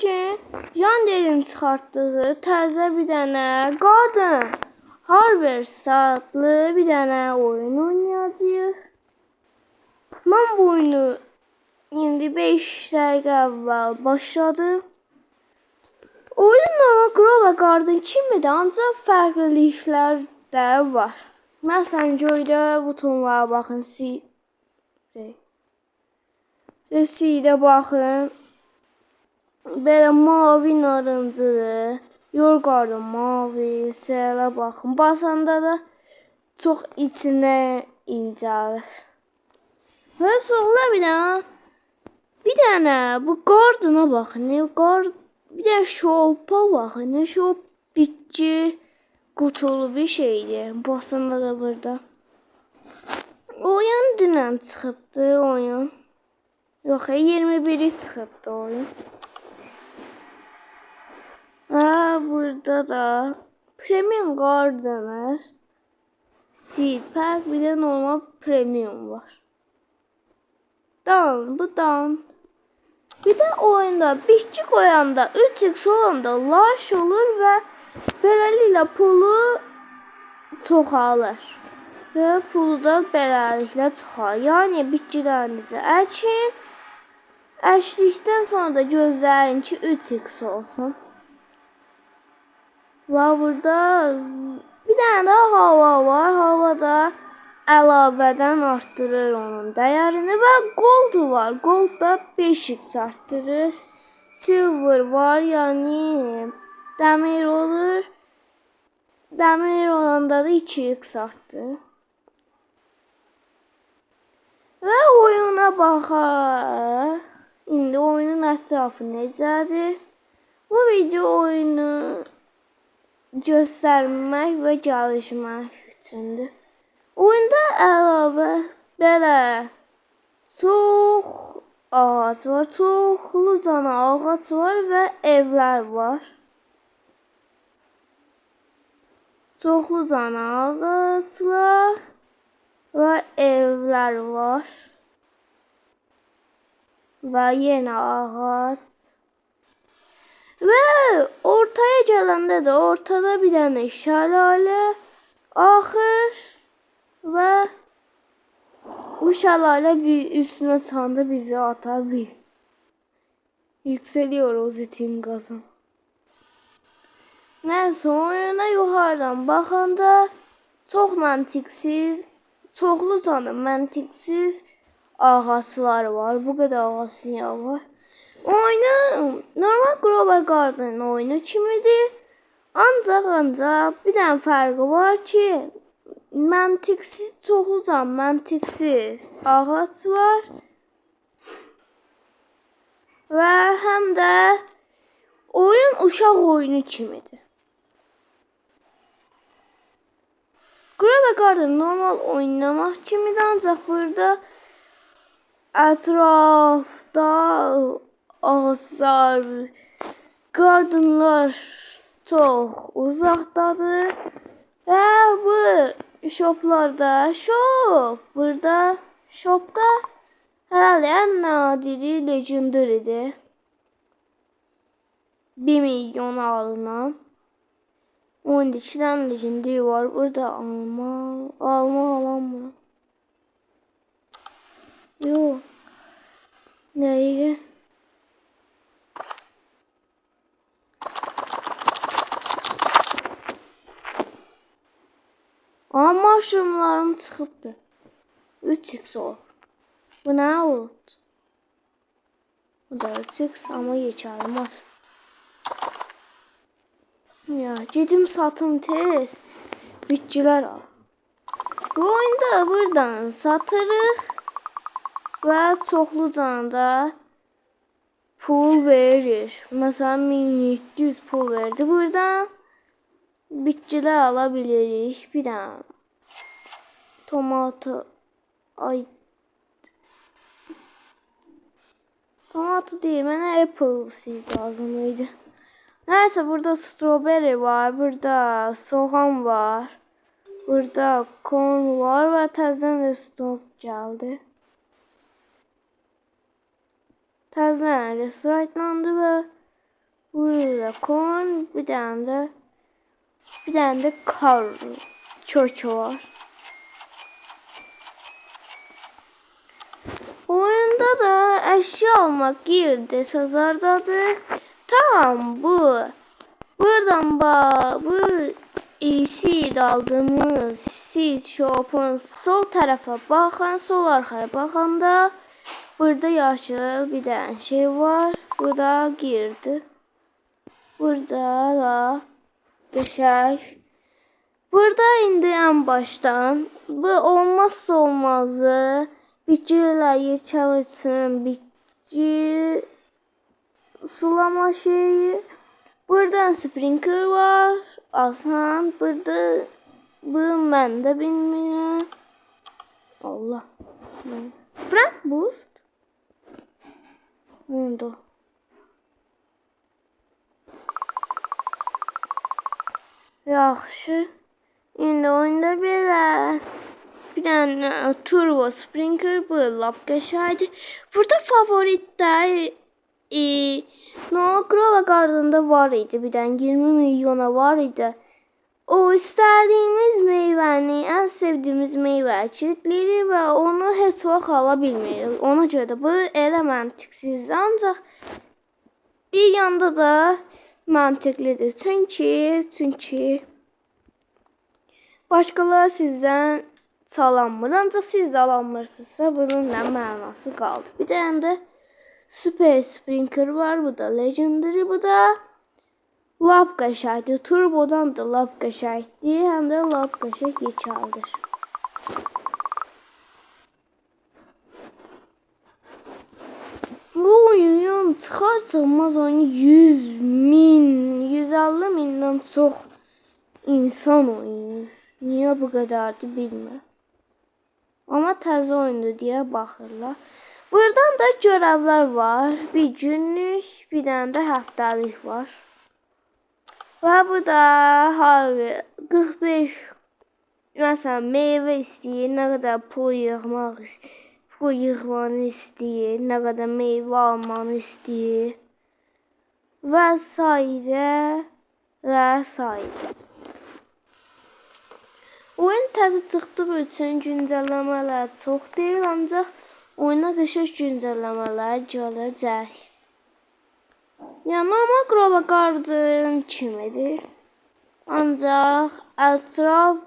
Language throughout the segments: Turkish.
gün Jander'in çıxartdığı təzə bir dənə Garden Harvest adlı bir dənə oyun oynayacağıq. Mən bu oyunu indi 5 dəqiqə əvvəl başladım. Oyun normal Grow və Garden kimidir, ancaq fərqliliklər də var. Məsələn, göydə butonlara baxın, C-də baxın. Belə mavi narıncıdır. Your Garden mavi, S-lə baxın. Basanda da çox içinə incəlir. Və sola bir dənə bu Garden'a baxın. Bir də şopa baxın. Şop bitki qutulu bir şeydir. Basanda da burada. Oyun dünən çıxıbdı oyun. Yox, 21'i çıxıbdı oyun. Burada da Premium Gardener Seed Pack, bir de normal Premium var. Bu down. Bir de oyunda bitki koyanda 3x olanda laş olur ve beləliklə pulu çoxalır. Ve pulu da beləliklə çoxalır. Yani bitkilərinizi əkin. Əkdikdən sonra da gözləyin ki 3x olsun. Ve burada bir tane daha hava var. Hava da əlavədən arttırır onun dəyərini və gold var. Gold da 5x arttırır. Silver var, yani dəmir olur. Dəmir olanda da 2x arttırır. Və oyuna baxar. İndi oyunun ətrafı necədir? Bu video oyunu göstərmək və gəlişmək üçündür. Oyunda əlavə belə çox ağac var, çoxlu cana ağac var və evlər var. Çoxlu cana ağaclar və evlər var. Və yenə ağac. Və ortaya gələndə də ortada bir dənə şəlalə axır və bu şəlalə bir üstünə çıxanda bizi ata bil. Yükseliyor o zitin qazan. Nəysə, oyuna yuxarıdan baxanda çox məntiqsiz, çoxlu canı məntiqsiz ağaclar var. Bu qədər ağac niyə var? Oyunu normal Grow və Garden oyunu kimidir. Ancaq bir dənə fərqi var ki, məntiqsiz, çoxlu can məntiqsiz ağac var. Və həm də oyun uşaq oyunu kimidir. Grow və Garden normal oynamaq kimidir, ancaq burada ətrafda ağaçlar, gardenlar çox uzaqdadır. Və bu şoplarda, burada şopda hələ ən nadiri legendaridir. 1 milyona alınan. 12 dənə legendary var. Burada alma alanmır. Yox. Nəyə? Mushroomlarım çıxıbdı. 3x olub. Bu nə olub? Bu da 3x, amma yekəli mushroom. Ya, gedim satım tez. Bitkilər al. Bu oyunda buradan satırıq və çoxlu canda pul verir. Məsələn, 1700 pul verdi. Buradan bitkilər ala bilirik. Bir dənə tomato deyil, mənə apple seed lazım idi. Nəysə, burada strawberry var, burada soğan var, burada corn var və təzədən restock gəldi. Təzədən restartlandı və Burada kon, bir tane de kar kökü var. Oyunda da eşya almak girdi sazardadır. Tamam bu. Buradan bu seed aldığımız seed shop'un sol tarafa bakın, sol arkaya bakanda burada yaşıl bir tane şey var. Burada girdi. Burada da geçer. Burada indi en baştan. Bu olmazsa olmazı. Bitkiler yetişmek için bitki sulama şeyi. Buradan sprinkler var. Asan. Burada bu ben de bilmiyorum. Allah. Frank Boost. Mundo. Yaxşı. İndi oyunda belə. Bir tane turbo sprinkler bu lap qəşəngdir. Burada favoritdə Noah Grova Garden'da var idi. Bir tane 20 milyona var idi. O istediğimiz meyvəni, en sevdiğimiz meyvə kilitləyirik və onu heç vaxt ala bilmirik. Ona görə də bu elə məntiqsiz. Ancaq bir yanda da məntiqlidir. Çünki başqaları sizdən çalanmır. Ancaq siz də alanmırsınızsa bunun nə mənası qaldı. Bir dənə də Super Sprinkler var. Bu da Legendary. Bu da lap qəşəngdir. Turbodan da lap qəşəngdir. Həm də lap qəşəng yekardır. Bu oyun çıxar çıxmaz oyunu 100 min, 150 mindən çox insan oynayır. Niyə bu qədərdir bilmirəm. Amma təzə oyundur deyə baxırlar. Buradan da görevler var. Bir günlük, bir tane de haftalık var. Ve burada harbi 45 mesela meyve istəyir, nə qədər pul yığmanı istəyir, nə qədər meyvə almanı istəyir və sairə və sairə. Oyun təzə çıxdığı üçün güncəlləmələr çox deyil, ancaq oyuna qəşəng güncəlləmələr gələcək. Yəni normal Grova Garden kimidir. Ancaq ətraf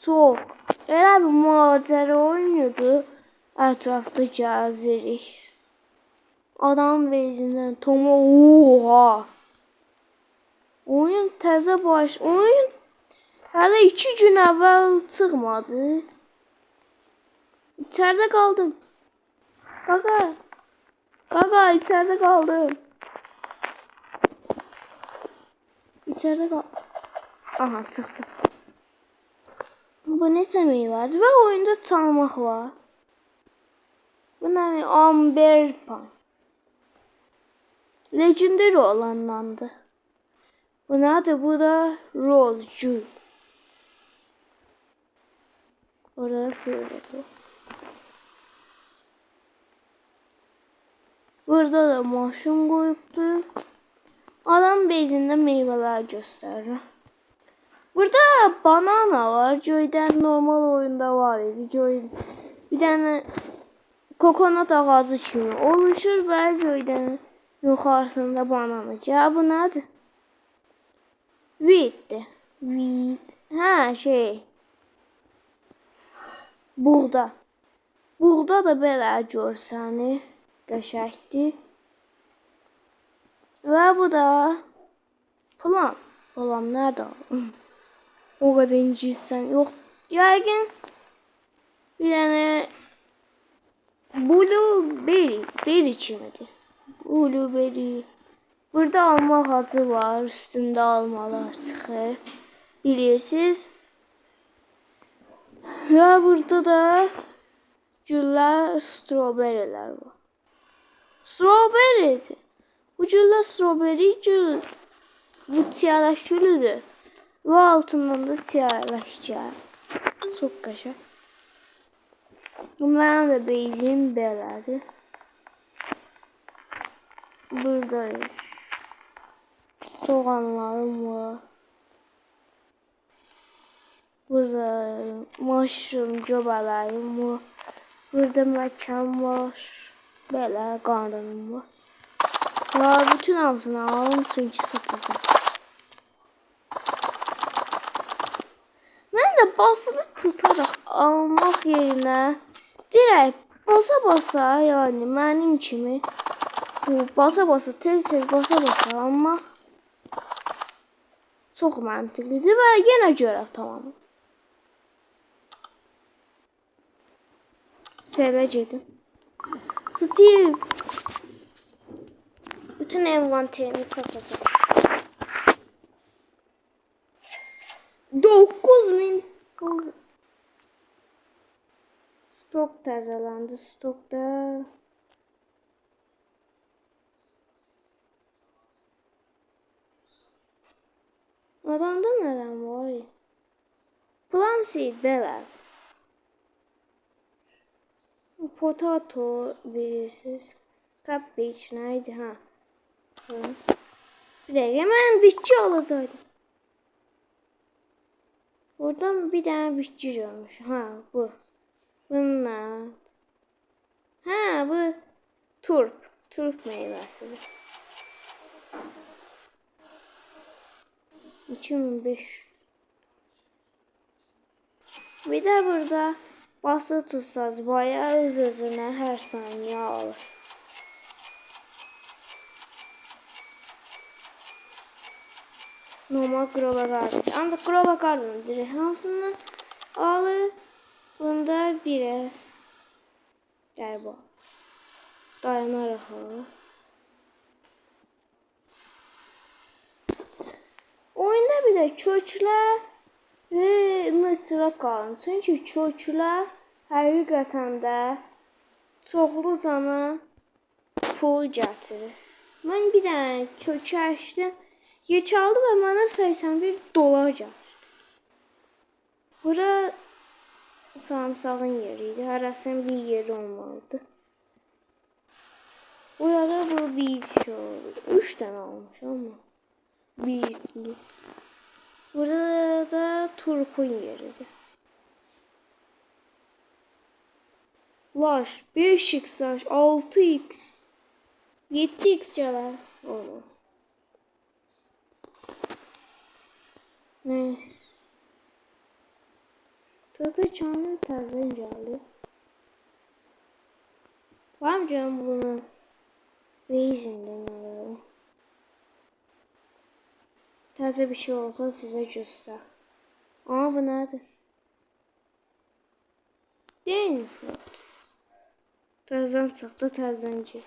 çox. Elə bir macəra oyunudur. Ətrafda gəzirik. Adam vezindən Toma oha. Oyun təzə oyun hələ 2 gün əvvəl çıxmadı. İçeride kaldım. Kaka içeride kaldım. İçeride kal. Aha çıktım. Bu ne demeyi vardı ve oyunda çalmak var. Bu ne? Amber Pan. Legendary olanlandı. Bu nerede? Bu da Rose Jewel. Orada sığırdı. Burada da maşın koyuptu. Adam bezinde meyveler gösterir. Burada banana var. Joy'den normal oyunda var idi. Joy bir tane kokonat ağacı kimi oluşur ve Joy'den yukarısında banana. Ya bu nedir? Wheat'ti. Ha şey. Buğda. Buğda da belə görsəni qəşəngdir. Və bu da plan. Plan nədir? O qədər ingiliscəm yox. Yəqin bir dənə blueberry kimidir. Blueberry. Burada alma ağacı var. Üstündə almalar çıxır. Bilirsiniz. Ve burada da güllər, strawberry'ler var. Strawberry. Bu güllər strawberry gül. Bu tiyarak gülüdür. Ve altından da tiyarak gəlir. Çox qəşəng. Mənim də beyzim belədir. Buradayız. soğanlarım var. Burada mushroom göbələrim var. Burada məkan var. Belə qarnım var. Ya bütün hamısını alım çünki satacağım. Mən də basılı tutaraq almaq yerinə direkt basa yani mənim kimi bu basa tez basa almaq çox məntiqlidir və yenə görəv tamamı. Selə gedim. Steve bütün envanterini satacağım. 9000 stok təzələndi. Stokda adamda nədən var? Plum seed belə. Potato bilirsiniz. Cabbage neydi ha? Bir dakika mən bitki alacaqdım. Oradan bir tane bitki görmüş. Ha bu. Bunlar. Ha bu turp. Turp meyvesidir. 2500. Bir de burada bası tutsaz bayağı öz-özünə hər saniyə alır. Normal Grow a Garden. Ancaq Grow a Garden direkt hamısını alır. Bunda biraz galiba dayanaraq alır. Oyunda bir de kökləri mütləq qalın. Çünki köklər həqiqətən də çoxlu cana pul gətirir. Mən bir dənə kök açdım. Geç aldı ve bana 81 dolar getirdi. Bura sarımsağın yeriydi. Hərəsinin bir yeri olmalıdır. Burada bu bir şey oldu. 3 tane almış ama. Bir. Burada da turpun yeridir. Laş 5x, 6x, 7x gələr. Olur. Ne? Tadı canlı təzən gəldi. Var mı canım bunu? Reizindən alalım. Təzə bir şey olsa sizə göstər. Ama bu nədir? Deyil mi? Təzən çıxdı, təzən gir.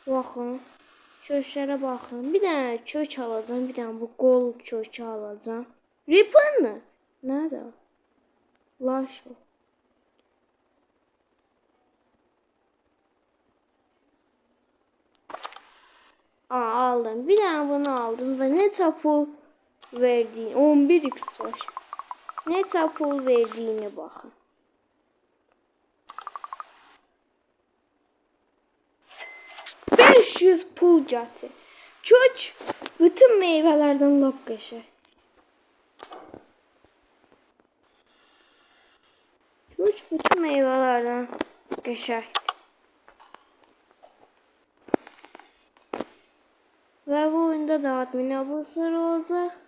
Baxın. Köşklere bakın. Bir tane kök alacağım. Bir tane bu gold kökü alacağım. Repennant. Nerede? Laş o. Aldım. Bir tane bunu aldım ve ne pul verdiğini 11x var. Ne pul verdiğini bakın. Pul gətir. Kök bütün meyvelerden lap qəşəng. Kök bütün meyvelerden qəşəng. Ve bu oyunda da admin abonları olacak.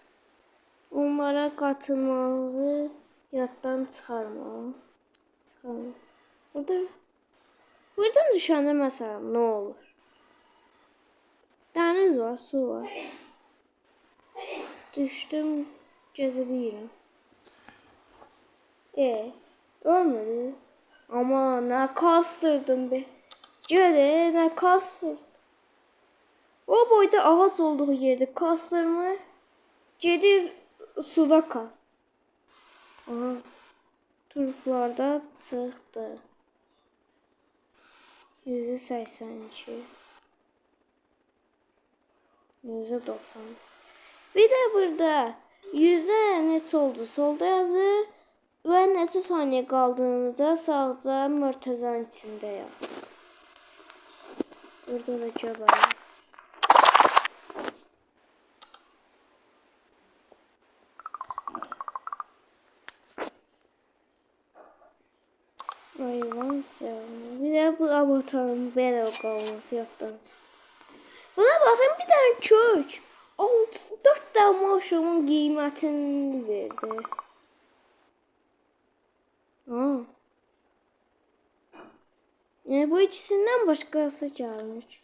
Onlara katılmalı, yaddan çıxarmalı. Buradan düşəndə məsələn ne olur? Deniz var, su var. Düştüm, gezebilirim. Ölmedi. Ama ne kastırdım be. Gele ne kastır. O boyda ağac olduğu yerde kastırma. Gedir suda kast. Aha. Turplarda çıxdı. %82. %90. Bir de burada yüzde neçə oldu solda yazır ve neçə saniye kaldığını da sağda mürtəzanın içində yazır. Burada da cevap. Hayvan sevimi. Bir de bu avatarın böyle kalması yoktan çıktı. Buna bakın bir tane kök. 4 tane maşamın qiymətini verdi. Yani bu ikisinden başkası gelmiş.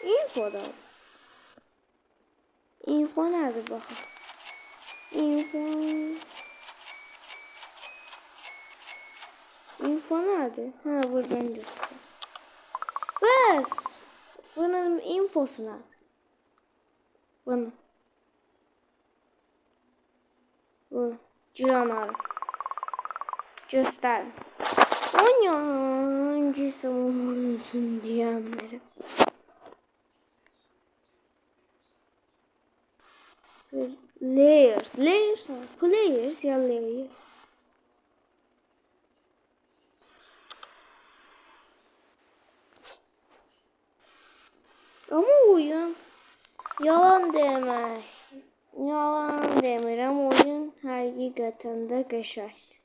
Infodan. Info nerede bakın? Info nerede? Ha buradan göster. Bas. Bunun infosu nerede? Bunu. Bu. Canavar. Göster. Hangisi olsun diyenleri. Layers. Players ya layers. Ama oyun yalan demek. Yalan demirəm, oyun həqiqətən də qəşəngdir.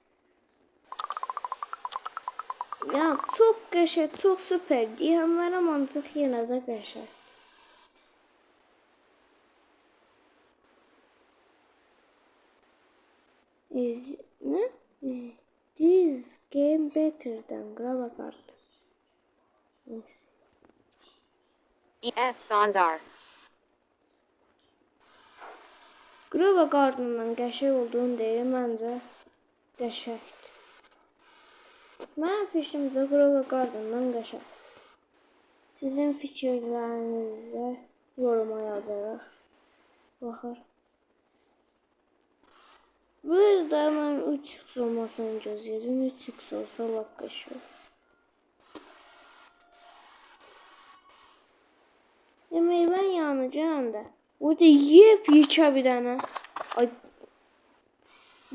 Ya çox qəşəng, çox süper deyənlərəm, ancaq yenə də qəşəng. Is this game better than Gravakart? Yes. Standard. Gravakartından qəşəng olduğunu deyir, məncə qəşəngdir. Mənim fikrimcə Gravakartından qəşəng. Sizin fikirlərinizə yoruma yazaraq baxar. Burada mən 3x olmasını gözləyəcəm. 3x olsa lap qəşəng. Demək ben yanacağım da. Burada yekə bir dənə. Ay.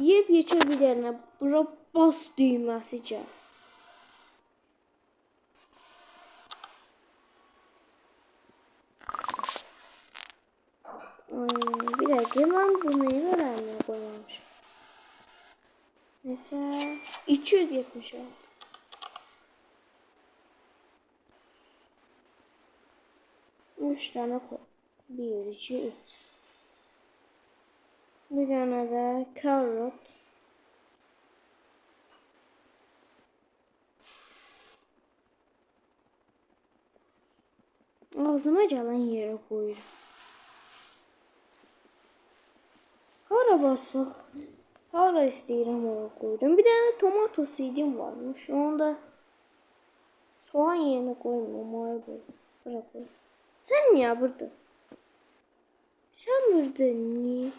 Yekə bir dənə. Bura bas düyməsi gəl. Bir dakika ben bunu nelerine koymamışım. Mesela 276. Üç tane koy. 1, 2, 3. Bir tane de carrot. Ağzıma gelen yere koyuyorum. Hara basıq. Hara istəyirəm ora koydum. Bir tane tomato seedim varmış. Onu da soğan yerine koymuyorum. Oraya koydum. Bırak. Sen niye buradasın? Sen burada niye?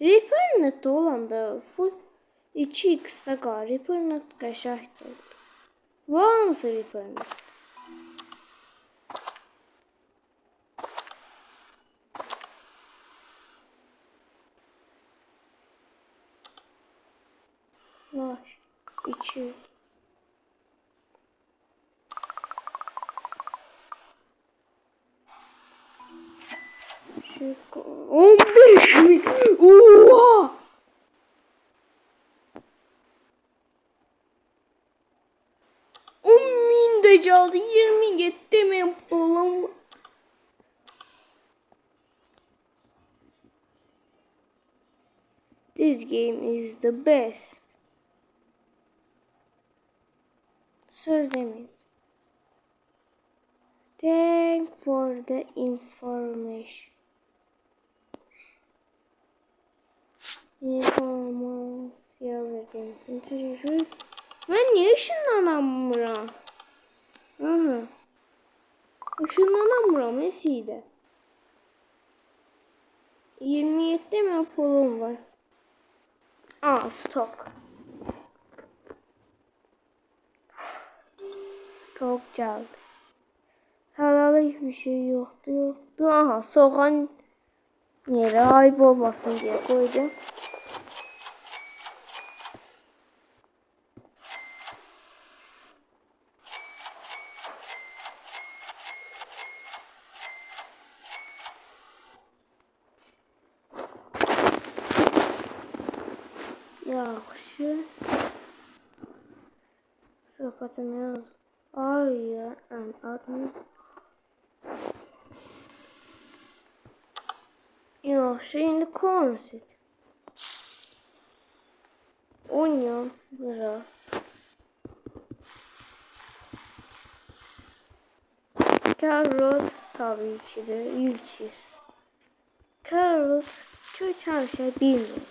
Reapernet olanda full 2x'da qal. Reapernet qəşəngdir oldu. Var mısın Reapernet? Var. 2. Şu 15 mi? Oha! De geldi 27 mi yapalım? This game is the best. Söz demeyiz. Thank for the information. İnformasyon verdim. İnternet. Ben niye ışınlanamıram? Aha. Işınlanamıram nesiydi? 27 mi polum var? Aa stok. Stok geldi. Hala hiçbir şey yoktu. Aha soğan yere ayıp olmasın diye koydum. Yaxşı. Söhbətini yaz. Ay, adını. Yaxşı, indi konset. Onion bura. Carrot tabii ki de ilçir. Carrot çok her şey bilmiyor.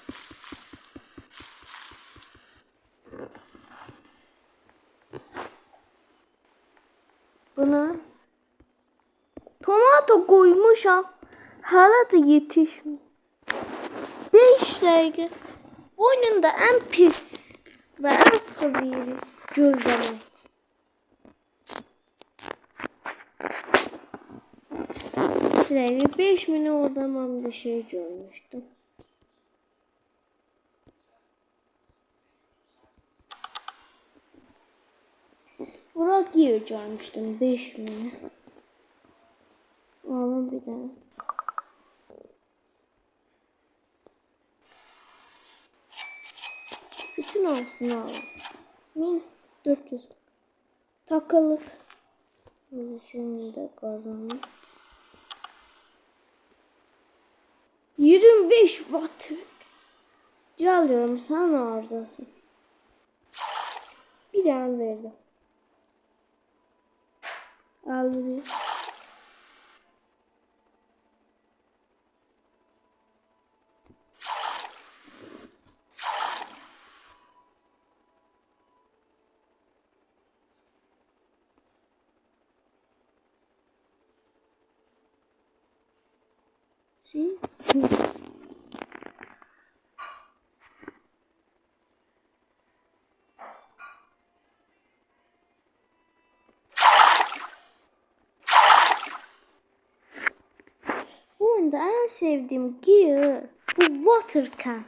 Buna tomato koymuşam. Hala da yetişmiyor. 5 dəqiqə. Oyunun da ən pis və ən sıxıcı yeri gözləmək. 5 minut orada mən bir şey görmüşdüm. Bura gear görmüşdüm 5 minut. Alın bir dənə. Bütün hamısını alın. 1400 takılır. Müzisyonu da kazanır. 25 watt. Geliyorum, sen oradasın. Bir tane verdim. 51. Sim. Bu oyunda en sevdiğim gear bu water can.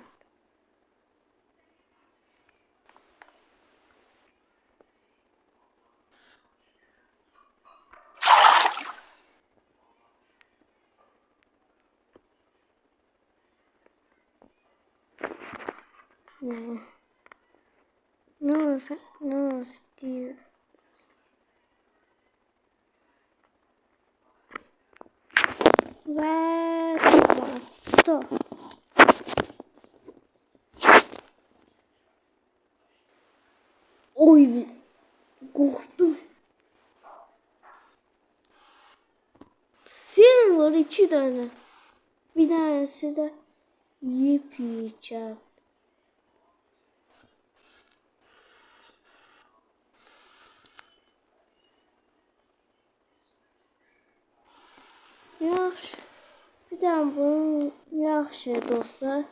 Ne diyor? Ve stop. Oy, korktum. Silver 2 tane. Bir tanesi de yiyecek. Yaxşı. Bir tane bunun yaxşı dostlar.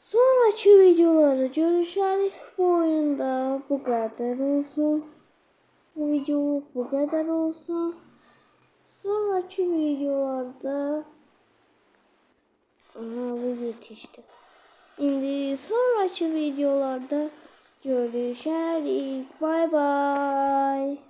Sonraki videolarda görüşürüz. Bu oyunda bu kadar olsun. Bu video bu kadar olsun. Sonraki videolarda bu yetişti. Şimdi sonraki videolarda görüşürüz. Bye bye.